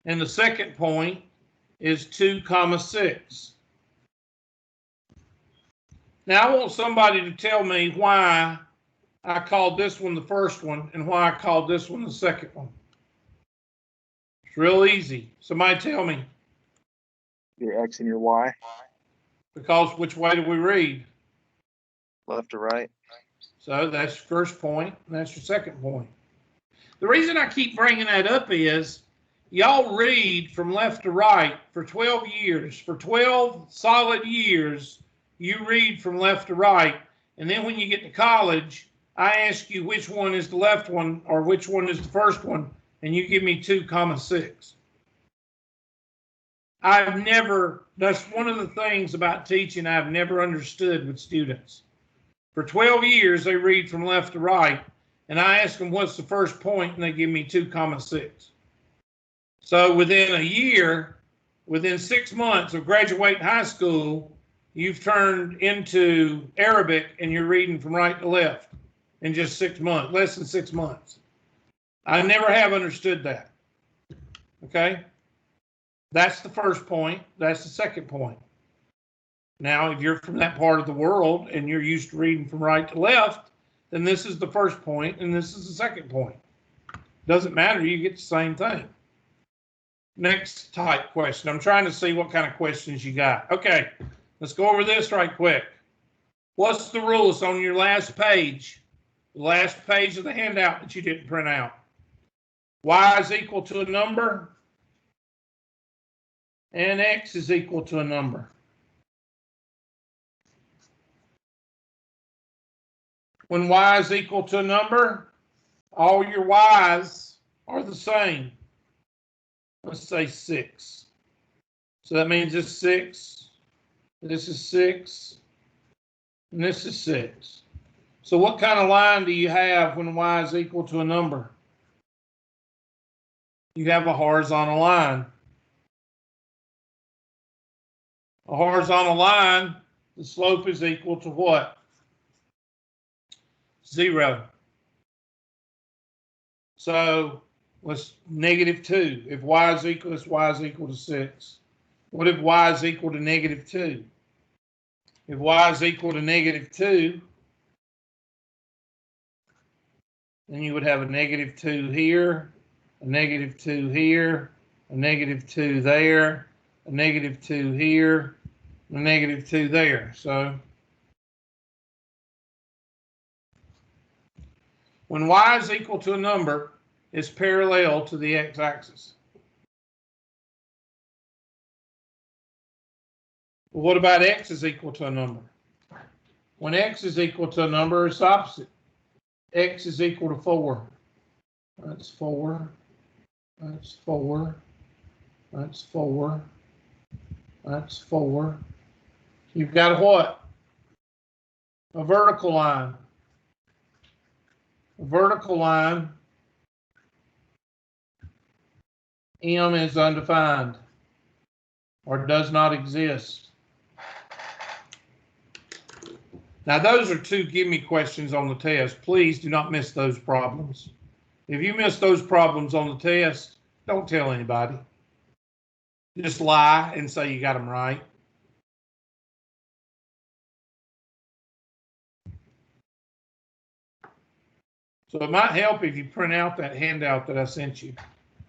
And the second point is 2 comma 6. Now I want somebody to tell me why I called this one the first one and why I called this one the second one. It's real easy. Somebody tell me. Your X and your Y. Because which way do we read? Left to right. So that's your first point, and that's your second point. The reason I keep bringing that up is y'all read from left to right for 12 years. For 12 solid years, you read from left to right. And then when you get to college, I ask you which one is the left one or which one is the first one, and you give me 2 comma 6. That's one of the things about teaching I've never understood with students. For 12 years, they read from left to right, and I ask them what's the first point, and they give me 2 comma 6. So within a year, within 6 months of graduating high school, you've turned into Arabic and you're reading from right to left in just 6 months, less than 6 months. I never have understood that. Okay? That's the first point. That's the second point. Now, if you're from that part of the world and you're used to reading from right to left, then this is the first point and this is the second point. Doesn't matter, you get the same thing. Next type question. I'm trying to see what kind of questions you got. Okay, let's go over this right quick. What's the rules on your last page? The last page of the handout that you didn't print out. Y is equal to a number, and X is equal to a number. When Y is equal to a number, all your Y's are the same. Let's say 6. So that means this 6, this is 6, and this is 6. So what kind of line do you have when Y is equal to a number? You have a horizontal line. A horizontal line, the slope is equal to what? 0. So what's -2? If Y is equal, this Y is equal to 6. What if Y is equal to -2? If Y is equal to -2, then you would have a -2 here, a -2 here, a -2 there, a -2 here, and a -2 there. So when Y is equal to a number, it's parallel to the x-axis. Well, what about X is equal to a number? When X is equal to a number, it's opposite. X is equal to 4. That's 4. That's 4. That's 4. That's 4. You've got what? A vertical line. A vertical line, M is undefined or does not exist. Now, those are 2 gimme questions on the test. Please do not miss those problems. If you miss those problems on the test, don't tell anybody. Just lie and say you got them right. So it might help if you print out that handout that I sent you,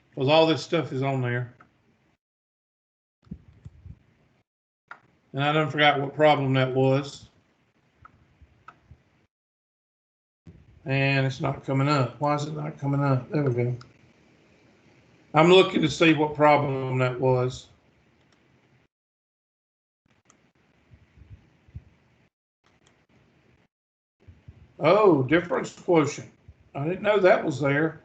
because all this stuff is on there. And I done forgot what problem that was. And it's not coming up. Why is it not coming up? There we go. I'm looking to see what problem that was. Oh, difference quotient. I didn't know that was there.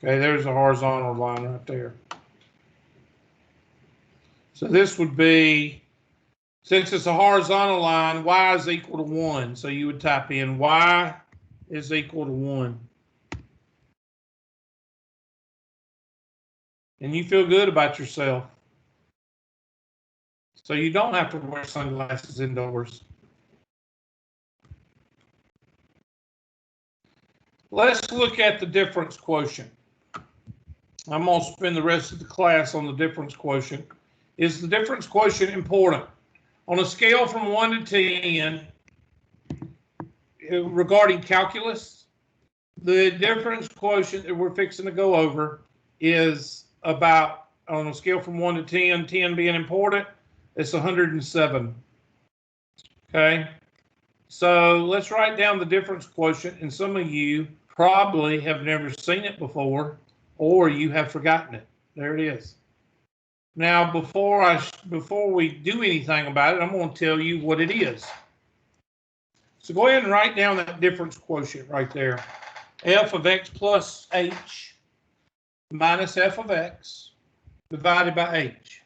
Okay, there's a horizontal line right there. So this would be, since it's a horizontal line, Y is equal to 1. So you would type in Y is equal to 1. and you feel good about yourself. So you don't have to wear sunglasses indoors. Let's look at the difference quotient. I'm going to spend the rest of the class on the difference quotient. Is the difference quotient important? On a scale from 1 to 10, regarding calculus, the difference quotient that we're fixing to go over is about, on a scale from 1 to 10, 10 being important, it's 107. Okay, so let's write down the difference quotient, and some of you probably have never seen it before, or you have forgotten it. There it is. Now, before we do anything about it, I'm going to tell you what it is. So go ahead and write down that difference quotient right there. F of x plus h minus f of x divided by h.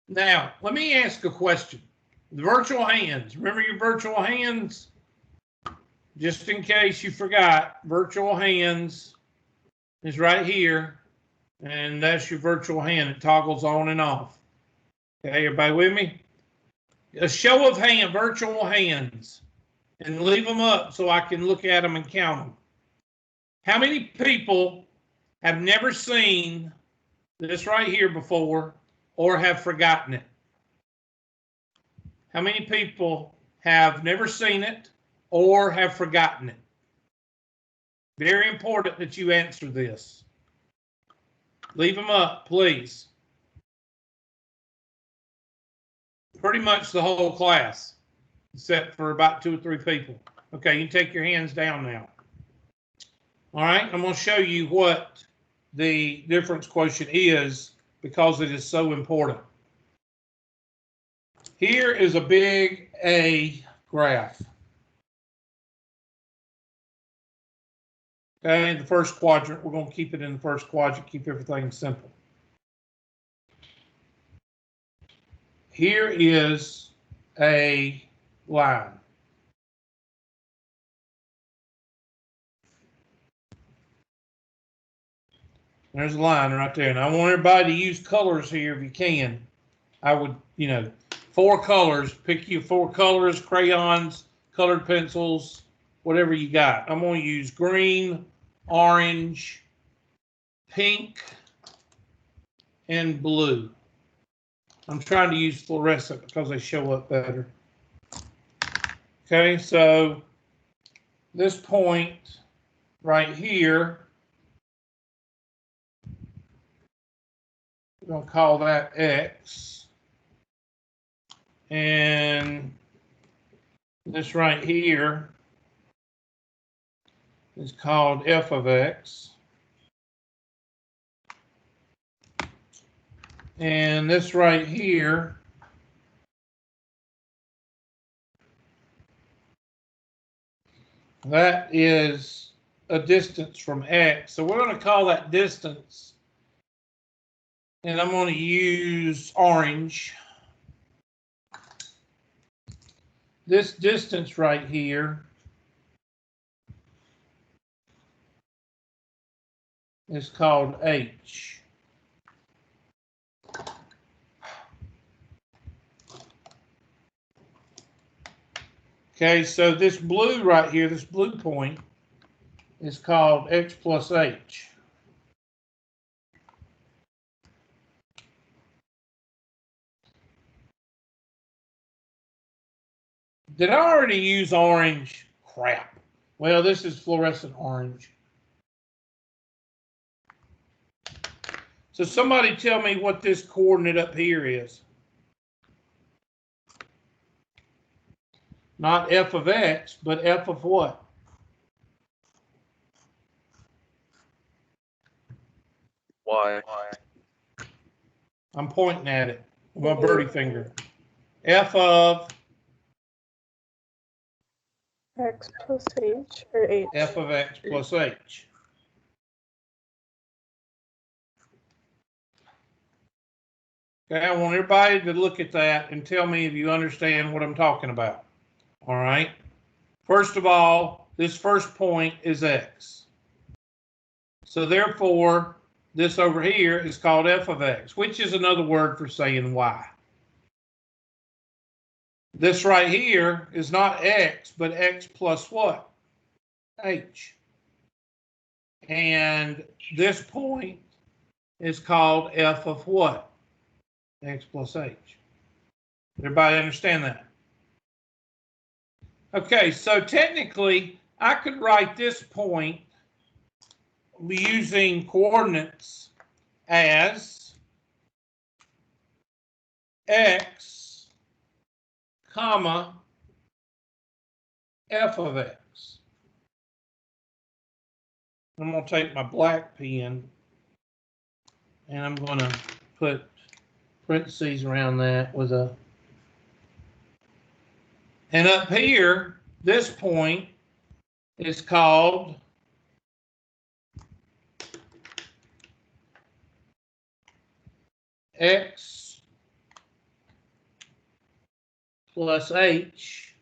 Now, let me ask a question. The virtual hands, remember your virtual hands? Just in case you forgot, virtual hands is right here, and that's your virtual hand. It toggles on and off. Okay, everybody with me? A show of hand, virtual hands, and leave them up so I can look at them and count them. How many people have never seen this right here before or have forgotten it? How many people have never seen it or have forgotten it? Very important that you answer this. Leave them up, please. Pretty much the whole class, except for about 2 or 3 people. Okay, you can take your hands down now. All right, I'm going to show you what the difference quotient is because it is so important. Here is a big A graph. Okay, the first quadrant, we're going to keep it in the first quadrant, keep everything simple. Here is a line. There's a line right there. And I want everybody to use colors here if you can. I would, 4 colors. Pick your 4 colors, crayons, colored pencils, whatever you got. I'm going to use green, orange, pink, and blue. I'm trying to use fluorescent because they show up better. Okay, so this point right here, we're going to call that X. And this right here is called f of x. And this right here that is a distance from x. So we're going to call that distance. And I'm going to use orange. This distance right here is called h. Okay, so this blue right here, this blue point, is called x plus h. Did I already use orange? Crap. Well, this is fluorescent orange. So somebody tell me what this coordinate up here is. Not f of x, but f of what? Y. I'm pointing at it with my birdie finger. F of X plus H or H? f of x plus h. Okay, I want everybody to look at that and tell me if you understand what I'm talking about. All right. First of all, this first point is x. So therefore, this over here is called f of x, which is another word for saying y. This right here is not x, but x plus what? H. And this point is called f of what? X plus h. Everybody understand that? Okay, so technically, I could write this point using coordinates as x, comma, f of x. I'm going to take my black pen and I'm going to put parentheses around that with a, and up here, this point is called x plus h,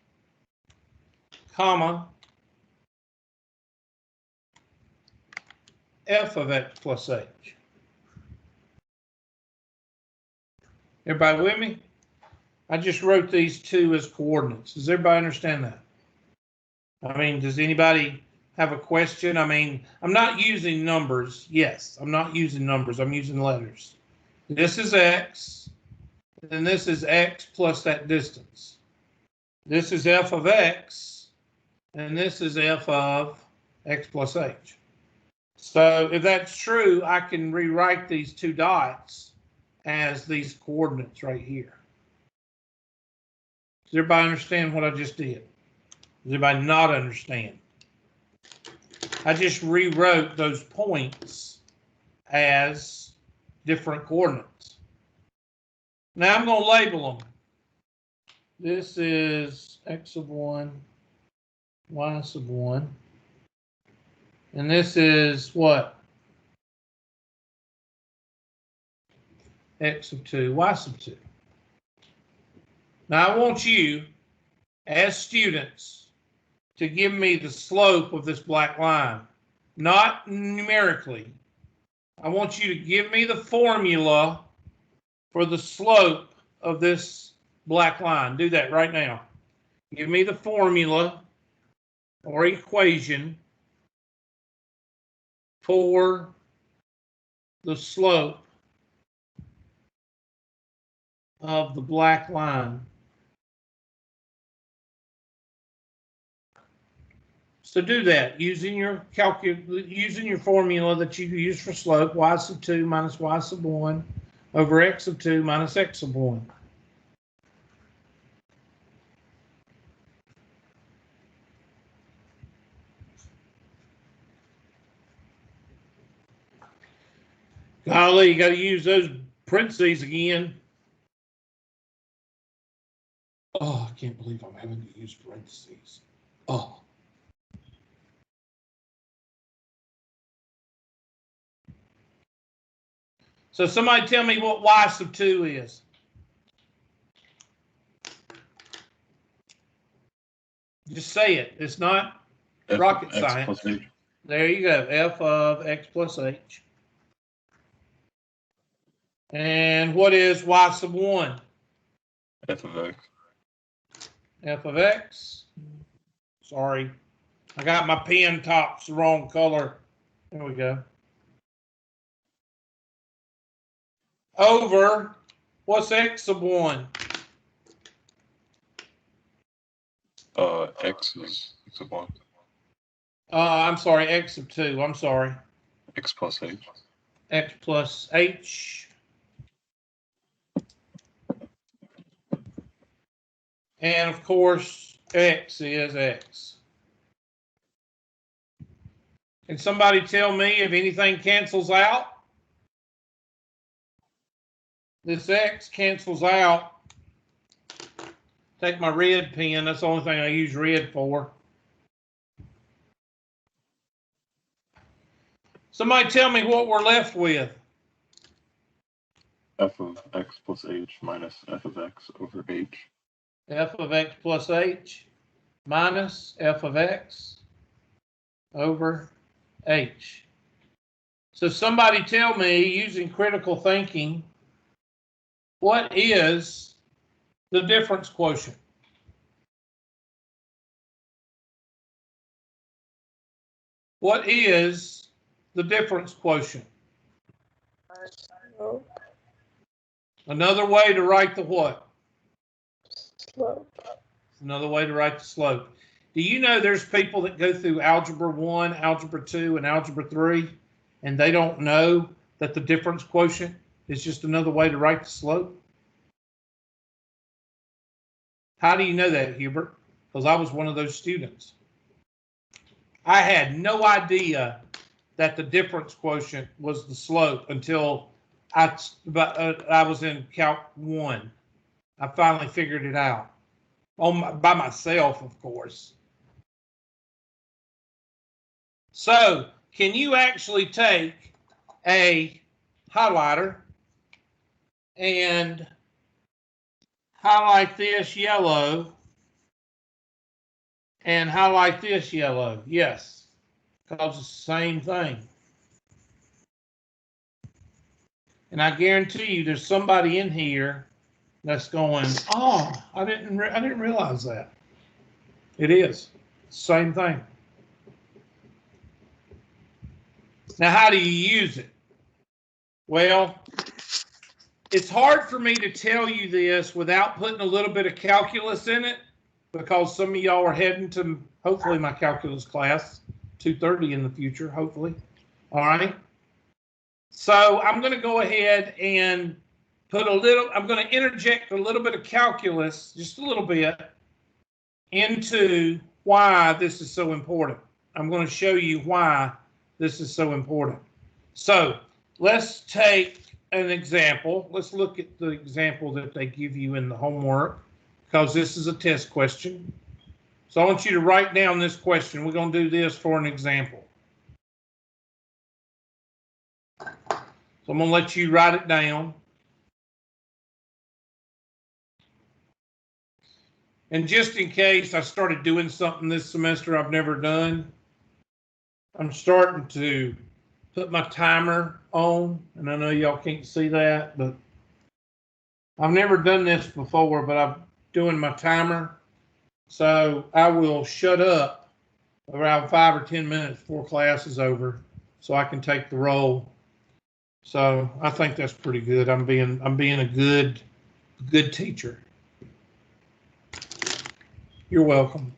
comma, f of x plus h. Everybody with me? I just wrote these two as coordinates. Does everybody understand that? I mean, does anybody have a question? I mean, I'm not using numbers. Yes, I'm not using numbers. I'm using letters. This is x, and this is x plus that distance. This is f of x, and this is f of x plus h. So if that's true, I can rewrite these two dots as these coordinates right here. Does everybody understand what I just did? Does anybody not understand? I just rewrote those points as different coordinates. Now I'm going to label them. This is x of 1, y sub 1. And this is what? X of 2, y sub 2. Now I want you, as students, to give me the slope of this black line, not numerically. I want you to give me the formula for the slope of this black line. Do that right now. Give me the formula or equation for the slope of the black line. So do that using your using your formula that you use for slope, y sub 2 minus y sub 1 over x sub 2 minus x sub 1. Golly, you got to use those parentheses again. Oh, I can't believe I'm having to use parentheses. Oh. So somebody tell me what y sub 2 is. Just say it. It's not rocket science. There you go. F of x plus h. And what is y sub 1? F of x. F of x. Sorry. I got my pen tops the wrong color. There we go. Over, what's x sub 1? X is x of 1. I'm sorry, x sub 2. I'm sorry. X plus h. X plus h. And of course, x is x. Can somebody tell me if anything cancels out? This x cancels out. Take my red pen. That's the only thing I use red for. Somebody tell me what we're left with. F of x plus h minus f of x over h. F of x plus h minus f of x over h. So somebody tell me, using critical thinking, what is the difference quotient? What is the difference quotient? Slope. Another way to write the what? Slope. Another way to write the slope. Do you know there's people that go through Algebra 1, Algebra 2, and Algebra 3, and they don't know that the difference quotient is just another way to write the slope? How do you know that, Hubert? Because I was one of those students. I had no idea that the difference quotient was the slope until I was in Calc 1. I finally figured it out. By myself, of course. So, can you actually take a highlighter and highlight this yellow and highlight this yellow? Yes, because it's the same thing. And I guarantee you there's somebody in here that's going, oh, I didn't realize that. It is. Same thing. Now, how do you use it? Well, it's hard for me to tell you this without putting a little bit of calculus in it, because some of y'all are heading to, hopefully, my calculus class, 2:30 in the future, hopefully. All right. So I'm going to go ahead and I'm going to interject a little bit of calculus, just a little bit, into why this is so important. I'm going to show you why this is so important. So let's take an example. Let's look at the example that they give you in the homework, because this is a test question. So I want you to write down this question. We're going to do this for an example. So I'm going to let you write it down. And just in case I started doing something this semester I've never done, I'm starting to put my timer on, and I know y'all can't see that, but I've never done this before, but I'm doing my timer. So I will shut up around 5 or 10 minutes before class is over so I can take the roll. So I think that's pretty good. I'm being a good teacher. You're welcome.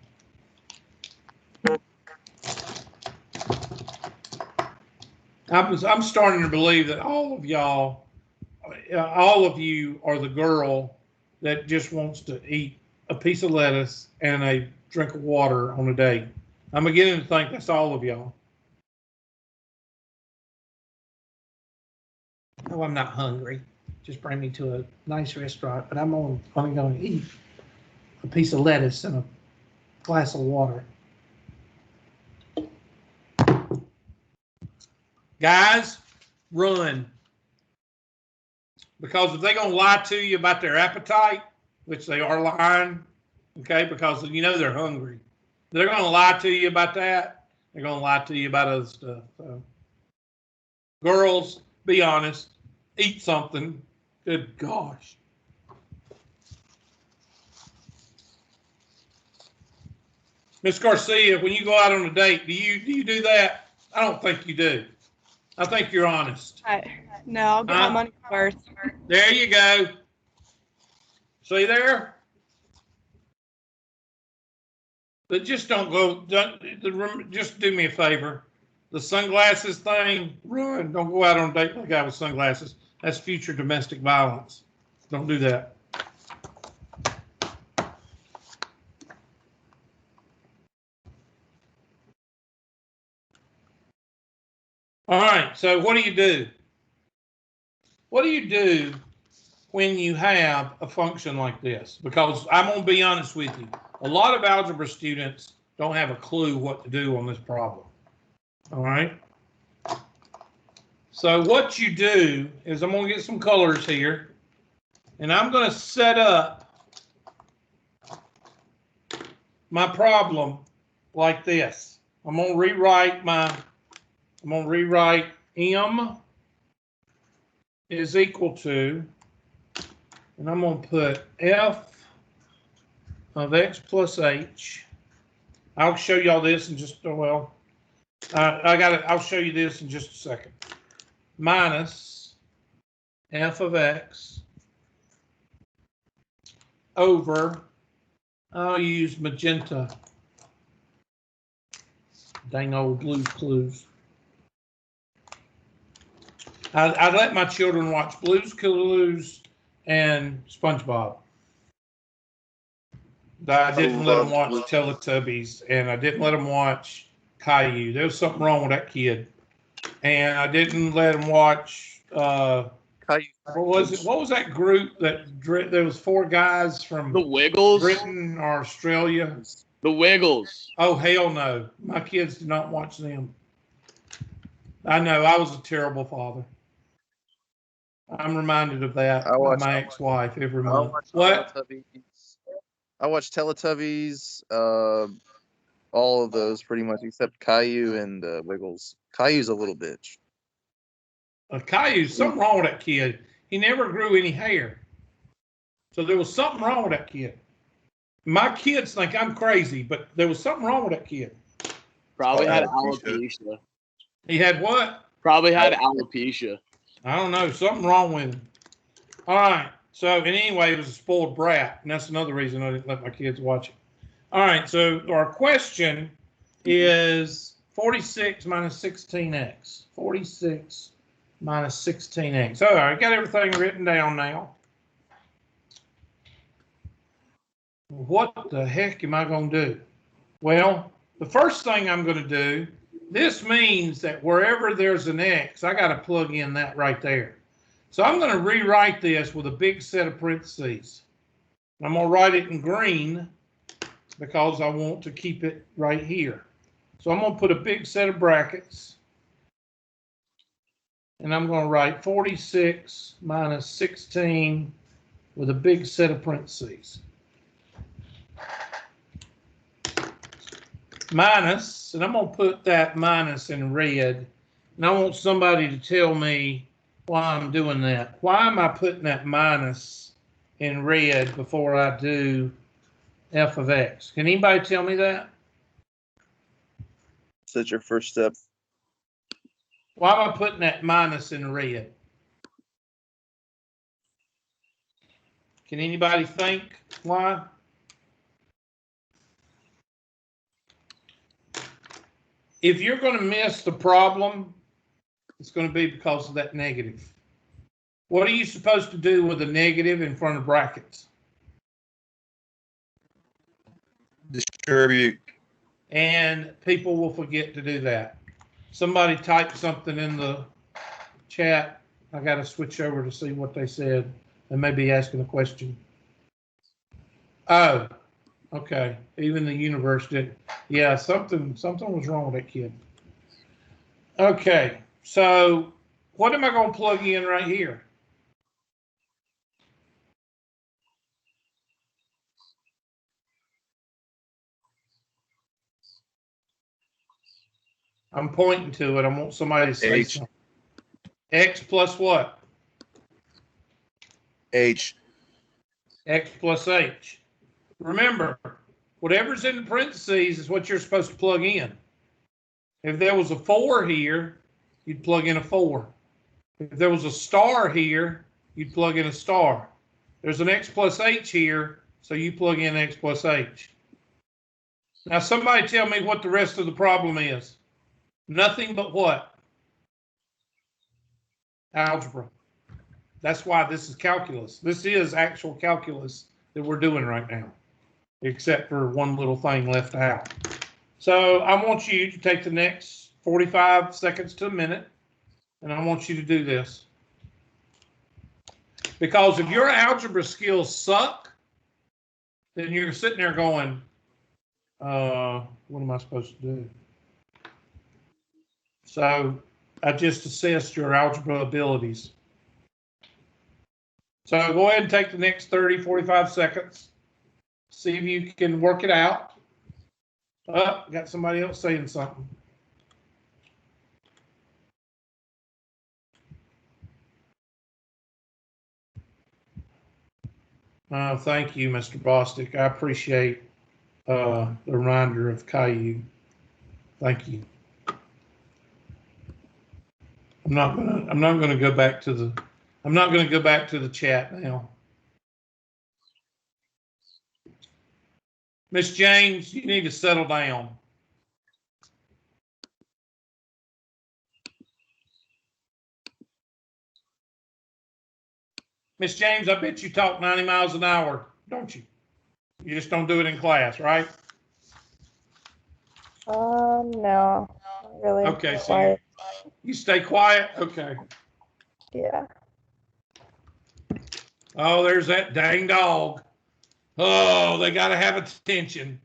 I'm starting to believe that all of you are the girl that just wants to eat a piece of lettuce and a drink of water on a date. I'm beginning to think that's all of y'all. Oh, I'm not hungry. Just bring me to a nice restaurant, but I'm only going to eat a piece of lettuce and a glass of water. Guys, run. Because if they're going to lie to you about their appetite, which they are lying, okay, because you know they're hungry. They're going to lie to you about that. They're going to lie to you about other stuff. So, girls, be honest. Eat something. Good gosh. Miss Garcia, when you go out on a date, do you do that? I don't think you do. I think you're honest. No, I'll get my money worth. There you go. See there? But just just do me a favor. The sunglasses thing, run. Don't go out on a date with a guy with sunglasses. That's future domestic violence. Don't do that. All right, so what do you do? What do you do when you have a function like this? Because I'm going to be honest with you. A lot of algebra students don't have a clue what to do on this problem. All right. So what you do is I'm going to get some colors here, and I'm going to set up my problem like this. I'm going to rewrite M is equal to, and I'm going to put f of x plus h. I'll show y'all this in just, well, I'll show you this in just a second. Minus f of x over, I'll use magenta. Dang old Blue's Clues. I let my children watch Blue's Clues and SpongeBob. I didn't let them watch Teletubbies, and I didn't let them watch Caillou. There was something wrong with that kid. And I didn't let him watch, Caillou. What was it? What was that group that there was 4 guys from The Wiggles? Britain or Australia? The Wiggles. Oh, hell no. My kids did not watch them. I know, I was a terrible father. I'm reminded of that by my ex-wife every month. What? I watch Teletubbies, all of those pretty much, except Caillou and Wiggles. Caillou's a little bitch. Caillou's something wrong with that kid. He never grew any hair. So there was something wrong with that kid. My kids think I'm crazy, but there was something wrong with that kid. Probably had alopecia. He had what? Probably had alopecia. I don't know. Something wrong with him. All right. So, and anyway, he was a spoiled brat. And that's another reason I didn't let my kids watch it. All right. So our question is 46 minus 16x. 46 minus 16x. All right. Got everything written down now. What the heck am I going to do? Well, the first thing I'm going to do, this means that wherever there's an x, I got to plug in that right there. So I'm going to rewrite this with a big set of parentheses. I'm going to write it in green because I want to keep it right here. So I'm going to put a big set of brackets. And I'm going to write 46 minus 16 with a big set of parentheses. Minus, and I'm going to put that minus in red. And I want somebody to tell me why I'm doing that. Why am I putting that minus in red before I do f of x? Can anybody tell me that? So that's your first step. Why am I putting that minus in red? Can anybody think why? If you're going to miss the problem, it's going to be because of that negative. What are you supposed to do with a negative in front of brackets? Distribute. And people will forget to do that. Somebody typed something in the chat. I got to switch over to see what they said. They may be asking a question. Oh, okay. Even the universe did. Yeah, something was wrong with that kid. Okay, so what am I going to plug in right here? I'm pointing to it. I want somebody to say H. something. X plus what? H. X plus H. Remember, whatever's in the parentheses is what you're supposed to plug in. If there was a 4 here, you'd plug in a 4. If there was a star here, you'd plug in a star. There's an X plus H here, so you plug in X plus H. Now, somebody tell me what the rest of the problem is. Nothing but what? Algebra. That's why this is calculus. This is actual calculus that we're doing right now, except for one little thing left out. So I want you to take the next 45 seconds to a minute, and I want you to do this. Because if your algebra skills suck, then you're sitting there going, what am I supposed to do? So I just assessed your algebra abilities. So go ahead and take the next 30, 45 seconds. See if you can work it out. Oh, got somebody else saying something. Thank you, Mr. Bostic. I appreciate the reminder of Caillou. Thank you. I'm not gonna go back to the chat now. Miss James, you need to settle down. Miss James, I bet you talk 90 miles an hour, don't you? You just don't do it in class, right? No, not really. Okay, so Quiet. you stay quiet? Okay. Yeah. Oh, there's that dang dog. Oh, they got to have attention.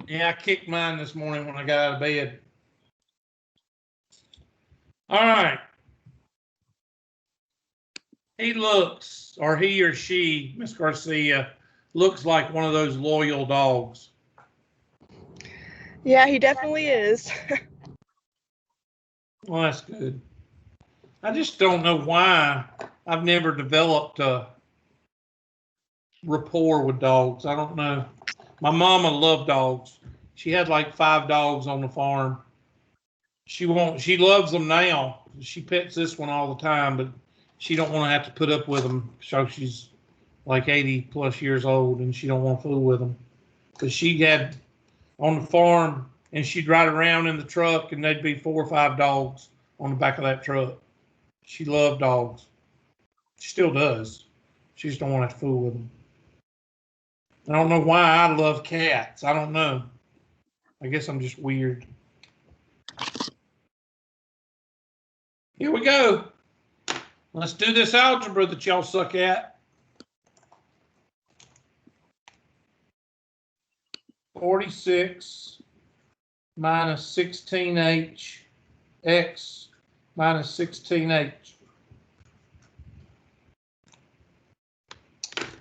Yeah, I kicked mine this morning when I got out of bed. All right. He looks, or he or she, Miss Garcia, looks like one of those loyal dogs. Yeah, he definitely is. Well, that's good. I just don't know why I've never developed a rapport with dogs. I don't know. My mama loved dogs. She had like 5 dogs on the farm. She loves them now. She pets this one all the time, but she don't want to have to put up with them. So she's like 80 plus years old and she don't want to fool with them. But she had on the farm and she'd ride around in the truck and there'd be 4 or 5 dogs on the back of that truck. She loved dogs. She still does. She just don't want to have to fool with them. I don't know why I love cats. I don't know. I guess I'm just weird. Here we go. Let's do this algebra that y'all suck at. 46 minus 16h x minus 16h.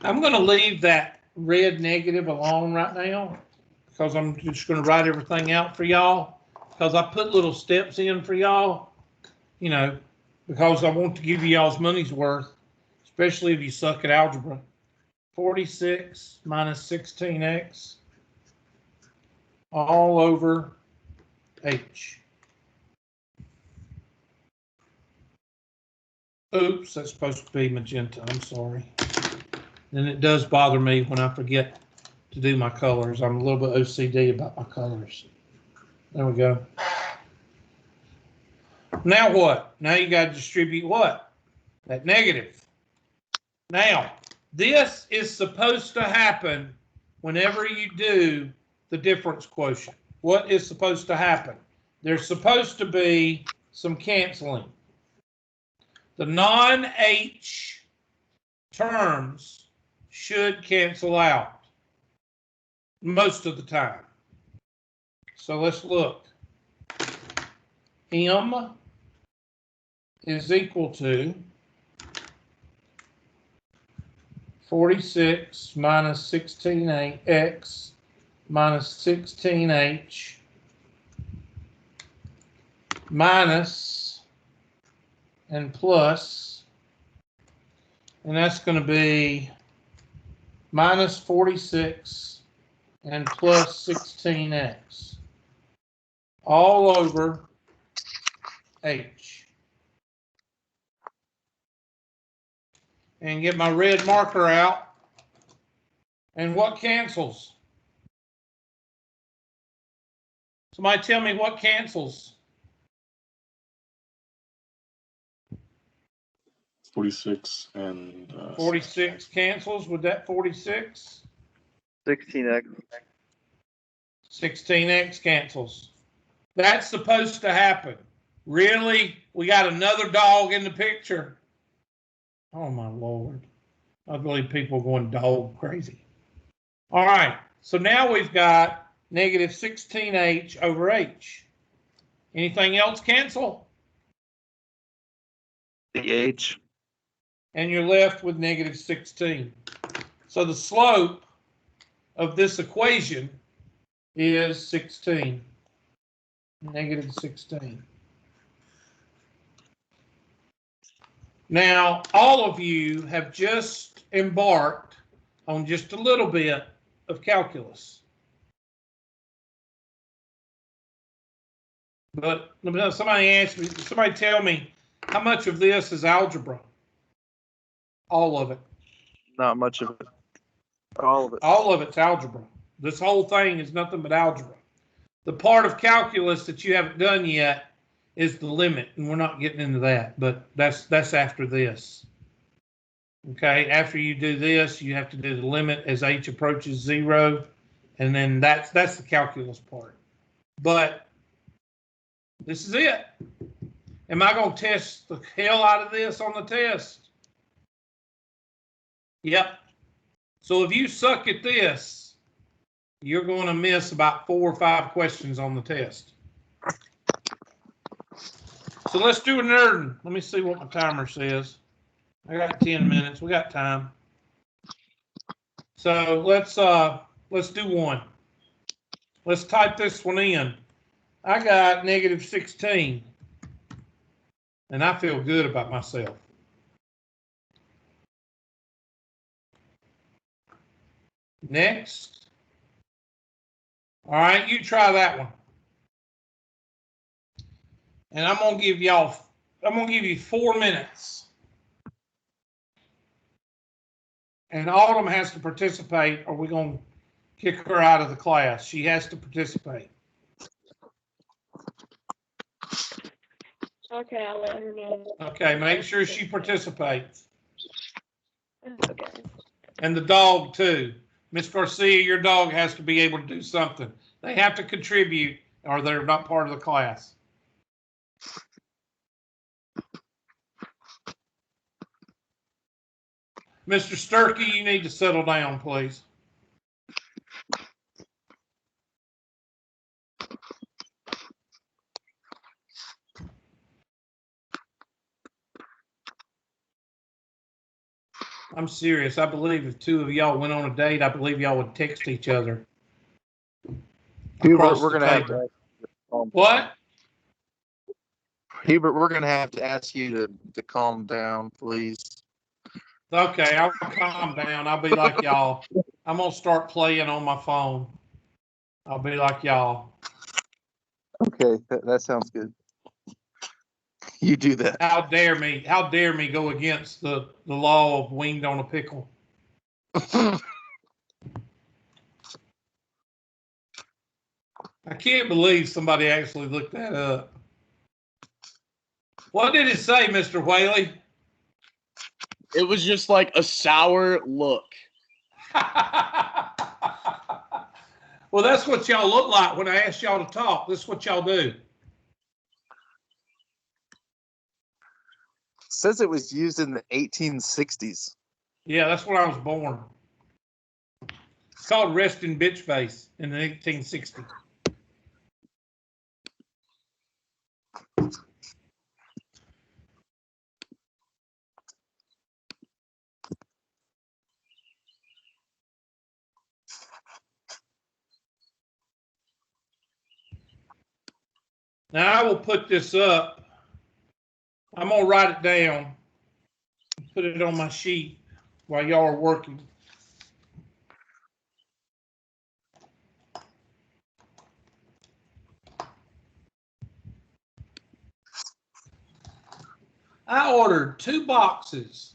I'm going to leave that red negative alone right now because I'm just going to write everything out for y'all because I put little steps in for y'all, you know, because I want to give you y'all's money's worth, especially if you suck at algebra. 46 minus 16x all over h. Oops, that's supposed to be magenta. I'm sorry. And it does bother me when I forget to do my colors. I'm a little bit OCD about my colors. There we go. Now what? Now you got to distribute what? That negative. Now, this is supposed to happen whenever you do the difference quotient. What is supposed to happen? There's supposed to be some canceling. The non-H terms should cancel out most of the time. So let's look. M is equal to 46 minus 16x minus 16h minus and plus, and that's going to be minus 46 and plus 16x all over h. And get my red marker out. And what cancels? Somebody tell me what cancels. 46 and 46 cancels. Would that 46? 16x. 16x cancels. That's supposed to happen. Really? We got another dog in the picture. Oh my Lord. I believe people are going dog crazy. All right. So now we've got negative 16h over h. Anything else cancel? The h. And you're left with negative 16. So the slope of this equation is 16. Negative 16. Now, all of you have just embarked on just a little bit of calculus. But somebody tell me, how much of this is algebra? All of it. Not much of it. All of it. All of it's algebra. This whole thing is nothing but algebra. The part of calculus that you haven't done yet is the limit, and we're not getting into that, but that's after this. Okay, after you do this, you have to do the limit as h approaches 0, and then that's the calculus part. But this is it. Am I going to test the hell out of this on the test? Yep. So if you suck at this, you're going to miss about 4 or 5 questions on the test. So let's do a nerding. Let me see what my timer says. I got 10 minutes. We got time. So let's do one. Let's type this one in. I got -16. And I feel good about myself. Next. All right, you try that one. And I'm going to give you 4 minutes. And Autumn has to participate, or we're going to kick her out of the class. She has to participate. Okay, I'll let her know. Okay, make sure she participates. Okay. And the dog too. Miss Garcia, your dog has to be able to do something. They have to contribute or they're not part of the class. Mr. Sturkey, you need to settle down, please. I'm serious. I believe if 2 of y'all went on a date, I believe y'all would text each other. Hubert, we're going to have to. What? Hubert, we're going to have to ask you to calm down, please. Okay, I'll calm down. I'll be like y'all. I'm going to start playing on my phone. I'll be like y'all. Okay, that sounds good. You do that. How dare me go against the law of winged on a pickle. I can't believe somebody actually looked that up. What did it say, Mr. Whaley? It was just like a sour look. Well, that's what y'all look like when I ask y'all to talk. This is what y'all do. Says it was used in the 1860s. Yeah, that's when I was born. It's called resting bitch face in the 1860s. Now I will put this up. I'm going to write it down, put it on my sheet while y'all are working. I ordered 2 boxes.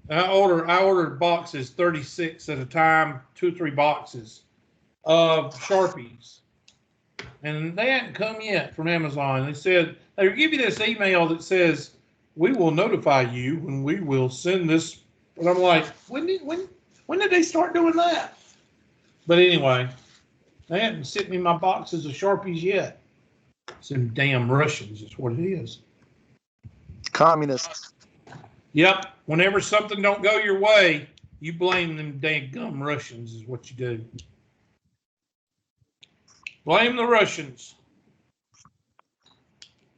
I ordered boxes 36 at a time, 2 or 3 boxes of Sharpies. And they hadn't come yet from Amazon. They said, they give you this email that says, we will notify you when we will send this. And I'm like, when did they start doing that? But anyway, they hadn't sent me my boxes of Sharpies yet. Some damn Russians is what it is. Communists. Yep. Whenever something don't go your way, you blame them dang gum Russians is what you do. Blame the Russians.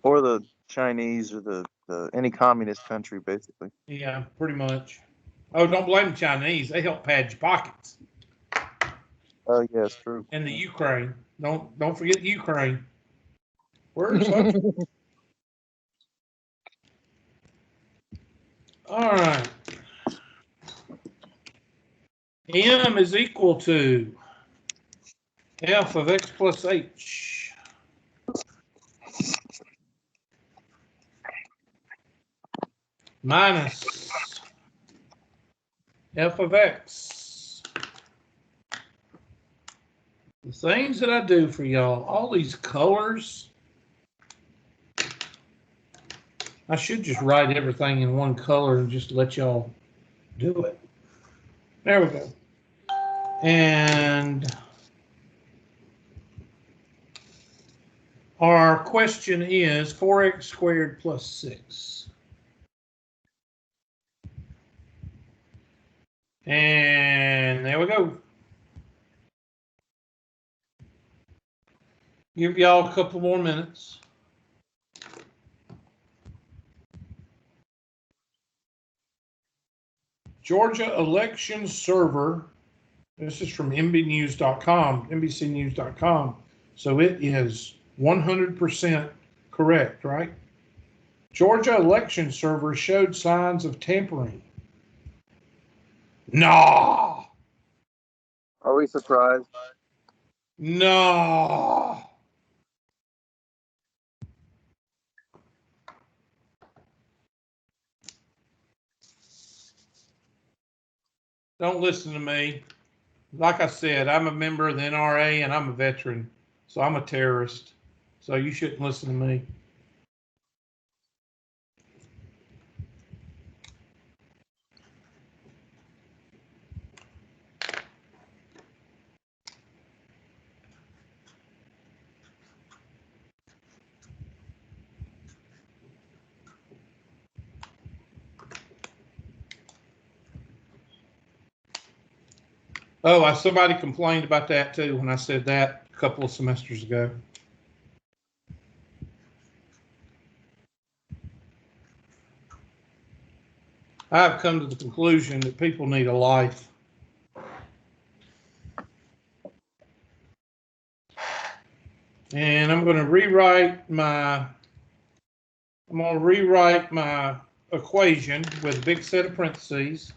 Or the Chinese or the any communist country, basically. Yeah, pretty much. Oh, don't blame the Chinese. They help pad your pockets. Oh, yeah, it's true. And the Ukraine. Don't forget the Ukraine. Where's that? All right. M is equal to f of x plus h. Minus f of x. The things that I do for y'all, all these colors, I should just write everything in one color and just let y'all do it. There we go. And our question is 4x squared plus 6. And there we go. Give y'all a couple more minutes. Georgia election server. This is from NBCnews.com, NBCnews.com. So it is 100% correct, right? Georgia election server showed signs of tampering. Nah. Are we surprised? No. Don't listen to me. Like I said, I'm a member of the NRA and I'm a veteran, so I'm a terrorist. So you shouldn't listen to me. Oh, somebody complained about that too when I said that a couple of semesters ago. I've come to the conclusion that people need a life. And I'm going to rewrite my equation with a big set of parentheses.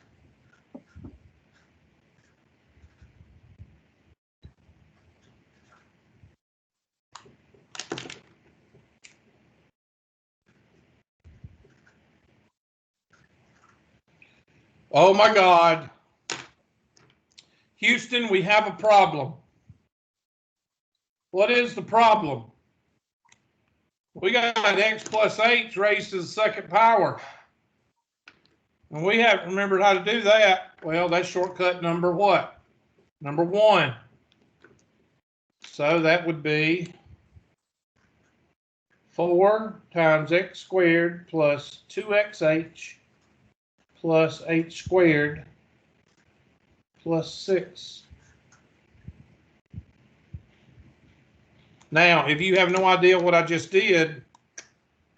Oh my God. Houston, we have a problem. What is the problem? We got x plus h raised to the second power. And we haven't remembered how to do that. Well, that's shortcut number what? Number 1. So that would be 4 times x squared plus 2xh plus h squared plus 6. Now, if you have no idea what I just did,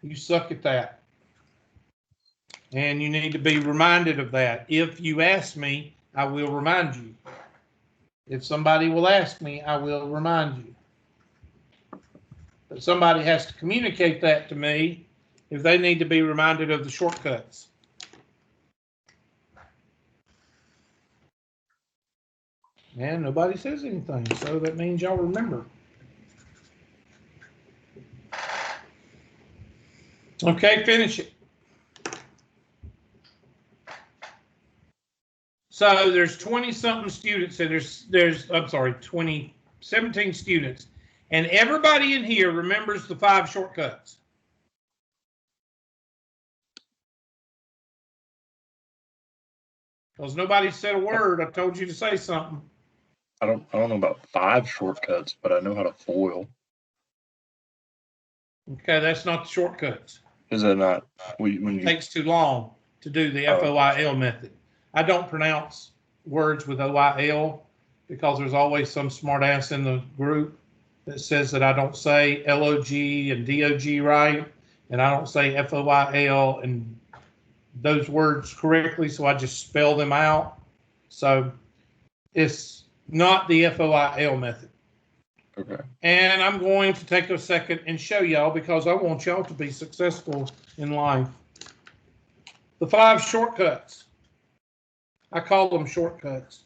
you suck at that. And you need to be reminded of that. If you ask me, I will remind you. If somebody will ask me, I will remind you. But somebody has to communicate that to me if they need to be reminded of the shortcuts. And nobody says anything, so that means y'all remember. Okay, finish it. So there's 20-something students, and there's 17 students. And everybody in here remembers the 5 shortcuts. Because nobody said a word. I told you to say something. I don't know about 5 shortcuts, but I know how to FOIL. Okay, that's not the shortcuts. Is that not when It you? takes too long to do the FOIL method. I don't pronounce words with OIL because there's always some smartass in the group that says that I don't say LOG and DOG right, and I don't say FOIL and those words correctly, so I just spell them out. So it's not the FOIL method. Okay. And I'm going to take a second and show y'all because I want y'all to be successful in life. the 5 shortcuts. I call them shortcuts.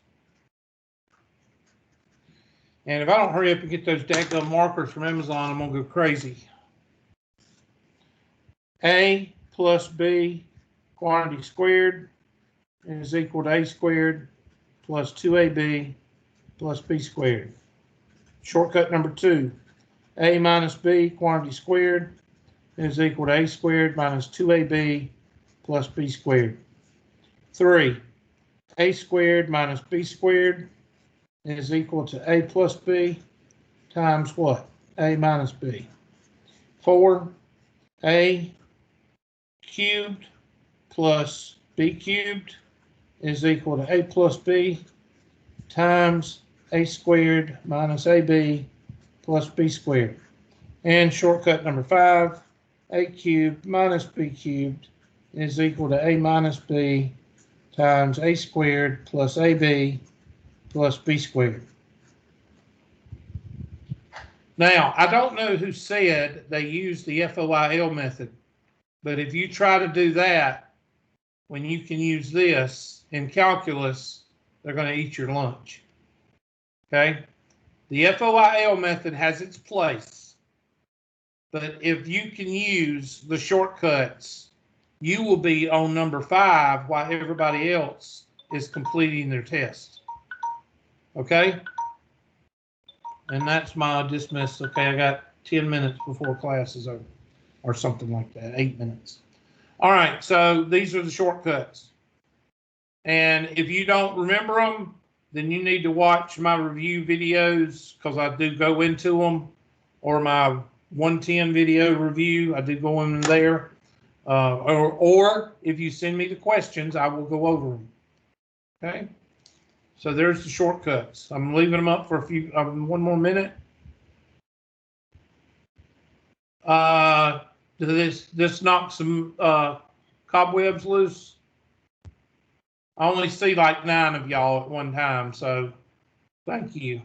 And if I don't hurry up and get those daggum markers from Amazon, I'm gonna go crazy. A plus B quantity squared is equal to A squared plus 2AB plus B squared. Shortcut number 2, A minus B quantity squared is equal to A squared minus 2AB plus B squared. 3, A squared minus B squared is equal to A plus B times what? A minus B. 4, A cubed plus B cubed is equal to A plus B times A squared minus AB plus B squared. And shortcut number 5, A cubed minus B cubed is equal to A minus B times A squared plus AB plus B squared. Now, I don't know who said they use the FOIL method, but if you try to do that, when you can use this in calculus, they're going to eat your lunch. Okay? The FOIL method has its place, but if you can use the shortcuts, you will be on number 5 while everybody else is completing their test. Okay? And that's my dismiss. Okay, I got 10 minutes before class is over, or something like that, 8 minutes. All right, so these are the shortcuts. And if you don't remember them, then you need to watch my review videos, because I do go into them, or my 110 video review, I do go in there. Or if you send me the questions, I will go over them. Okay? So there's the shortcuts. I'm leaving them up for one more minute. This knocks some cobwebs loose. I only see like 9 of y'all at one time, so thank you.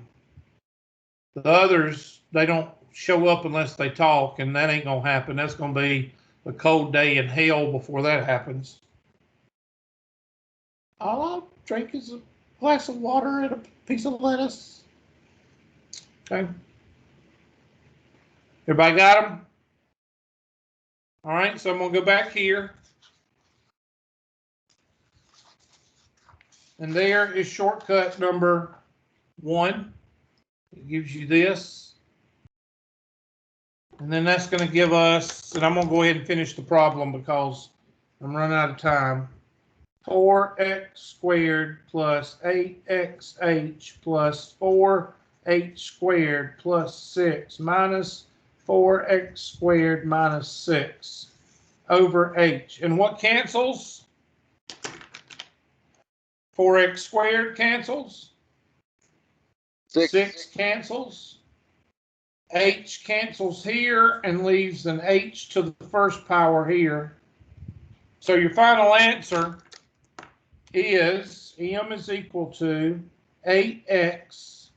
The others, they don't show up unless they talk, and that ain't gonna happen. That's gonna be a cold day in hell before that happens. All I'll drink is a glass of water and a piece of lettuce. Okay. Everybody got them? All right, so I'm gonna go back here. And there is shortcut number 1. It gives you this. And then that's going to give us, and I'm going to go ahead and finish the problem because I'm running out of time. 4x squared plus 8xh plus 4h squared plus 6 minus 4x squared minus 6 over h. And what cancels? 4x squared cancels. 6 cancels. H cancels here and leaves an h to the first power here. So your final answer is m is equal to 8x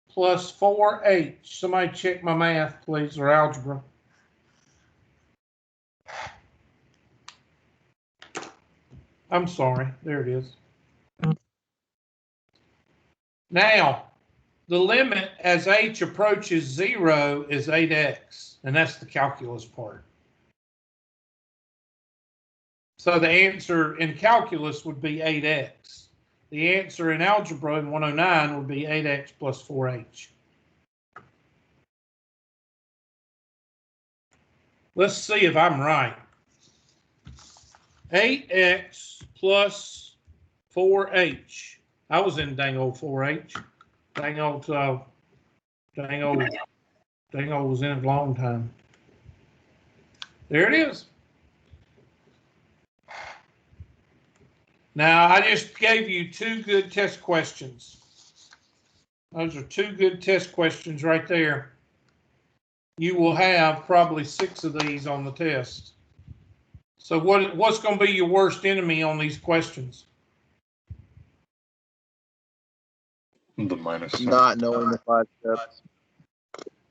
plus 4h. Somebody check my math, please, or algebra. I'm sorry. There it is. Now, the limit as h approaches 0 is 8x, and that's the calculus part. So the answer in calculus would be 8x. The answer in algebra in 109 would be 8x plus 4h. Let's see if I'm right. 8x plus 4h. I was in dang old 4h. Dang old was in it a long time. There it is. Now, I just gave you 2 good test questions. Those are 2 good test questions right there. You will have probably 6 of these on the test. So what's going to be your worst enemy on these questions? The minus sign. Not knowing the 5 steps.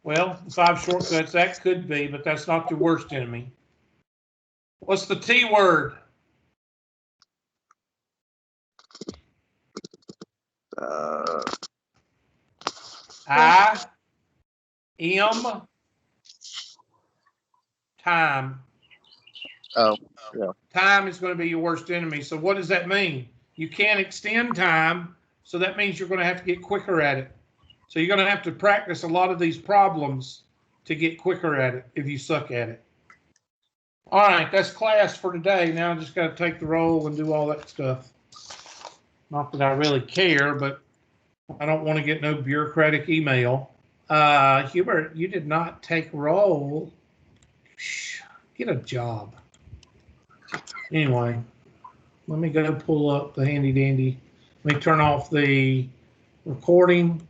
Well, the 5 shortcuts, that could be, but that's not your worst enemy. What's the T word? I am time. Oh, yeah. Time is going to be your worst enemy. So what does that mean? You can't extend time, so that means you're going to have to get quicker at it. So you're going to have to practice a lot of these problems to get quicker at it if you suck at it. All right, that's class for today. Now I just got to take the roll and do all that stuff. Not that I really care, but I don't want to get no bureaucratic email. Hubert, you did not take roll. Get a job. Anyway, let me go pull up the handy dandy. Let me turn off the recording.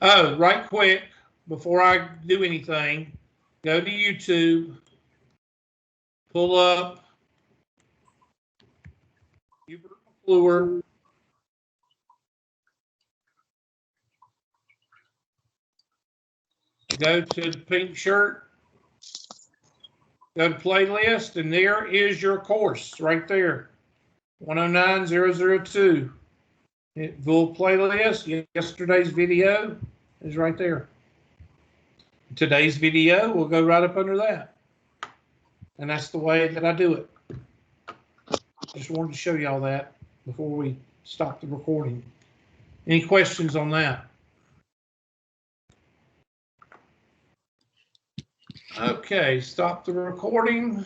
Oh, right quick, before I do anything, go to YouTube, pull up Hubert McClure. Go to the pink shirt, go to playlist, and there is your course right there. 109002. Hit full playlist. Yesterday's video is right there. Today's video will go right up under that. And that's the way that I do it. Just wanted to show you all that before we stop the recording. Any questions on that? Okay, stop the recording.